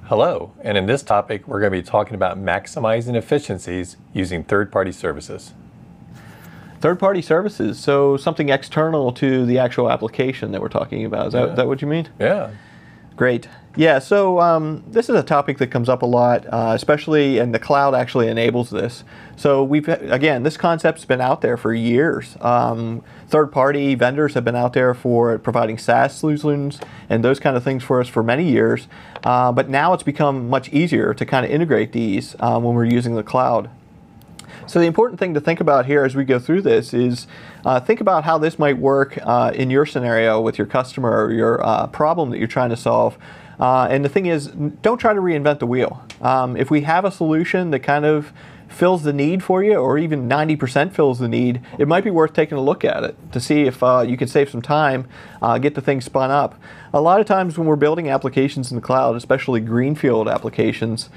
Hello, and in this topic we're going to be talking about maximizing efficiencies using third-party services. Third-party services, so something external to the actual application that we're talking about. Is that what you mean? Yeah. Great. Yeah, so this is a topic that comes up a lot, especially, and the cloud actually enables this. So again, this concept's been out there for years. Third-party vendors have been out there for providing SaaS solutions and those kind of things for us for many years. But now it's become much easier to kind of integrate these when we're using the cloud. So the important thing to think about here as we go through this is think about how this might work in your scenario with your customer or your problem that you're trying to solve. And the thing is, don't try to reinvent the wheel. If we have a solution that kind of fills the need for you, or even 90% fills the need, it might be worth taking a look at it to see if you can save some time, get the thing spun up. A lot of times when we're building applications in the cloud, especially greenfield applications,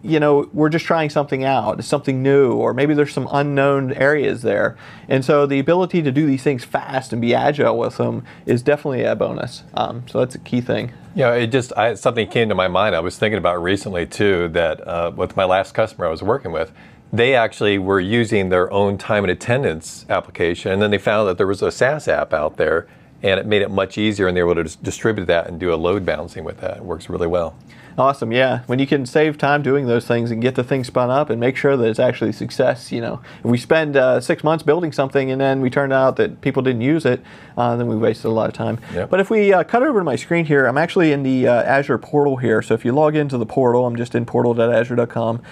you know, we're just trying something out, something new, or maybe there's some unknown areas there. And so the ability to do these things fast and be agile with them is definitely a bonus. So that's a key thing. Yeah, something came to my mind. I was thinking about recently too, that with my last customer I was working with, they actually were using their own time and attendance application, and then they found that there was a SaaS app out there, and it made it much easier, and they were able to distribute that and do a load balancing with that. It works really well. Awesome, yeah. When you can save time doing those things and get the thing spun up and make sure that it's actually a success, you know. If we spend 6 months building something and then we turned out that people didn't use it, then we wasted a lot of time. Yep. But if we cut over to my screen here, I'm actually in the Azure portal here. So if you log into the portal, I'm just in portal.azure.com.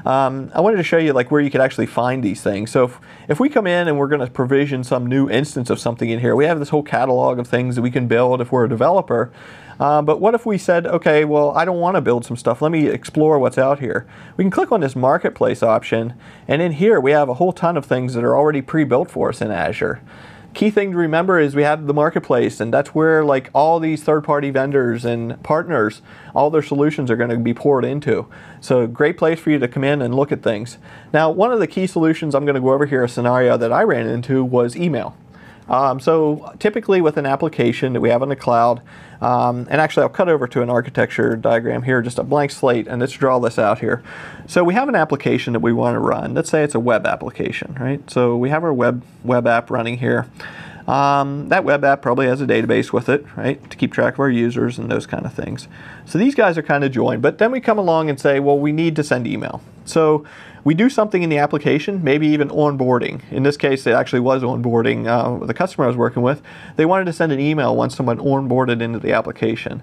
I wanted to show you like where you could actually find these things. So if we come in and we're going to provision some new instance of something in here, we have this whole catalog of things that we can build if we're a developer. But what if we said, okay, well, I don't want to build some stuff. Let me explore what's out here. We can click on this marketplace option, and in here we have a whole ton of things that are already pre-built for us in Azure. Key thing to remember is we have the marketplace, and that's where like all these third-party vendors and partners, all their solutions are going to be poured into. So great place for you to come in and look at things. Now, one of the key solutions I'm going to go over here, a scenario that I ran into, was email. So typically with an application that we have in the cloud, and actually I'll cut over to an architecture diagram here, just a blank slate, and let's draw this out here. So we have an application that we want to run. Let's say it's a web application, right? So we have our web app running here. That web app probably has a database with it, right, to keep track of our users and those kind of things. So these guys are kind of joined, but then we come along and say, well, we need to send email. So we do something in the application, maybe even onboarding. In this case, it actually was onboarding. The customer I was working with, they wanted to send an email once someone onboarded into the application.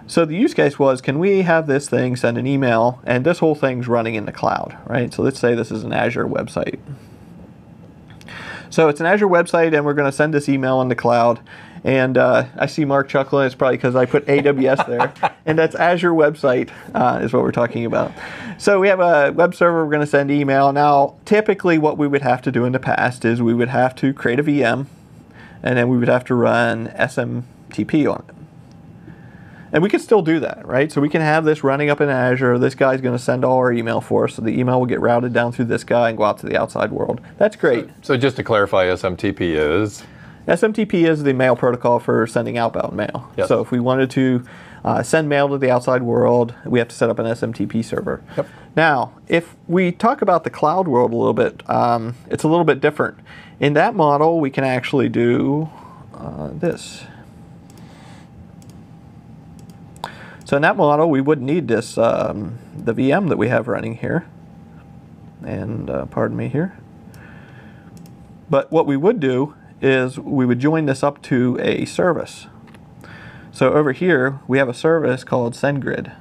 So the use case was, can we have this thing send an email, and this whole thing's running in the cloud, right? So let's say this is an Azure website. So it's an Azure website, and we're going to send this email in the cloud. And I see Mark chuckling. It's probably because I put AWS there. And that's Azure website is what we're talking about. So we have a web server. We're going to send email. Now, typically what we would have to do in the past is we would have to create a VM, and then we would have to run SMTP on it. And we can still do that, right? So we can have this running up in Azure. This guy's going to send all our email for us. So the email will get routed down through this guy and go out to the outside world. That's great. So just to clarify, SMTP is? SMTP is the mail protocol for sending outbound mail. Yep. So if we wanted to send mail to the outside world, we have to set up an SMTP server. Yep. Now, if we talk about the cloud world a little bit, it's a little bit different. In that model, we can actually do this. So in that model, we wouldn't need this, the VM that we have running here. And pardon me here. But what we would do is we would join this up to a service. So over here, we have a service called SendGrid.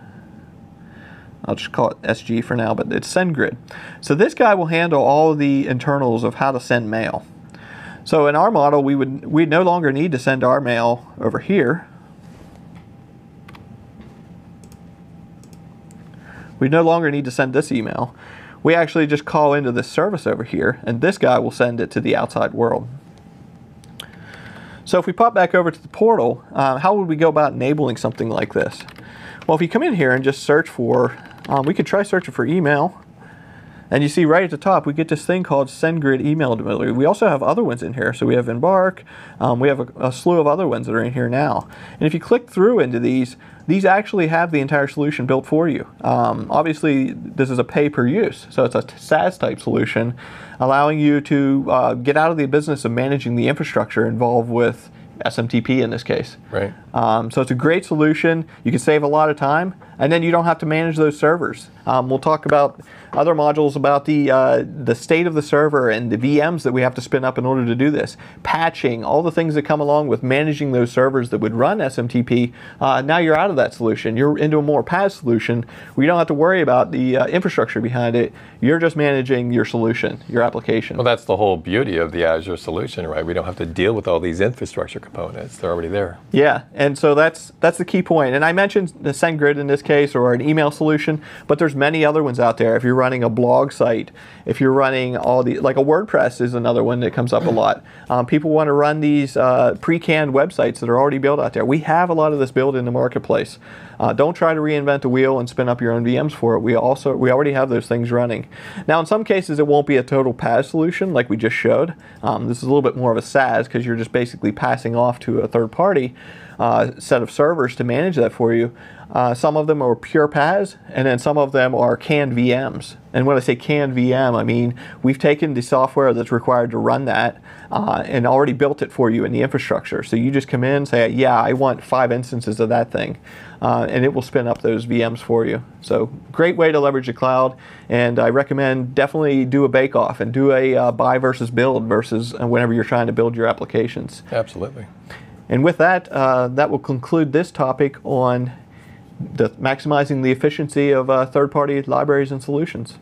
I'll just call it SG for now, but it's SendGrid. So this guy will handle all the internals of how to send mail. So in our model, we'd no longer need to send our mail over here. We no longer need to send this email. We actually just call into this service over here, and this guy will send it to the outside world. So if we pop back over to the portal, how would we go about enabling something like this? Well, if you come in here and just search for, we could try searching for email, And you see right at the top, we get this thing called SendGrid email delivery. We also have other ones in here. So we have Embark. We have a slew of other ones that are in here now. And if you click through into these actually have the entire solution built for you. Obviously, this is a pay-per-use, so it's a SaaS-type solution, allowing you to get out of the business of managing the infrastructure involved with SMTP in this case. Right. So it's a great solution. You can save a lot of time, and then you don't have to manage those servers. We'll talk about other modules about the state of the server and the VMs that we have to spin up in order to do this. Patching, all the things that come along with managing those servers that would run SMTP. Now you're out of that solution. You're into a more PaaS solution where you don't have to worry about the infrastructure behind it. You're just managing your solution, your application. Well, that's the whole beauty of the Azure solution, right? We don't have to deal with all these infrastructure components. They're already there. Yeah, and so that's the key point. And I mentioned the SendGrid in this case, or an email solution, but there's many other ones out there. If you're running a blog site, if you're running like a WordPress is another one that comes up a lot. People want to run these pre-canned websites that are already built out there. We have a lot of this built in the marketplace. Don't try to reinvent the wheel and spin up your own VMs for it. We already have those things running. Now, in some cases, it won't be a total PaaS solution like we just showed. This is a little bit more of a SaaS because you're just basically passing off to a third party set of servers to manage that for you. Some of them are pure PaaS, and then some of them are canned VMs. And when I say canned VM, I mean we've taken the software that's required to run that and already built it for you in the infrastructure. So you just come in and say, yeah, I want 5 instances of that thing, and it will spin up those VMs for you. So great way to leverage the cloud, and I recommend definitely do a bake-off and do a buy versus build versus whenever you're trying to build your applications. Absolutely. And with that, that will conclude this topic on maximizing the efficiency of third-party libraries and solutions.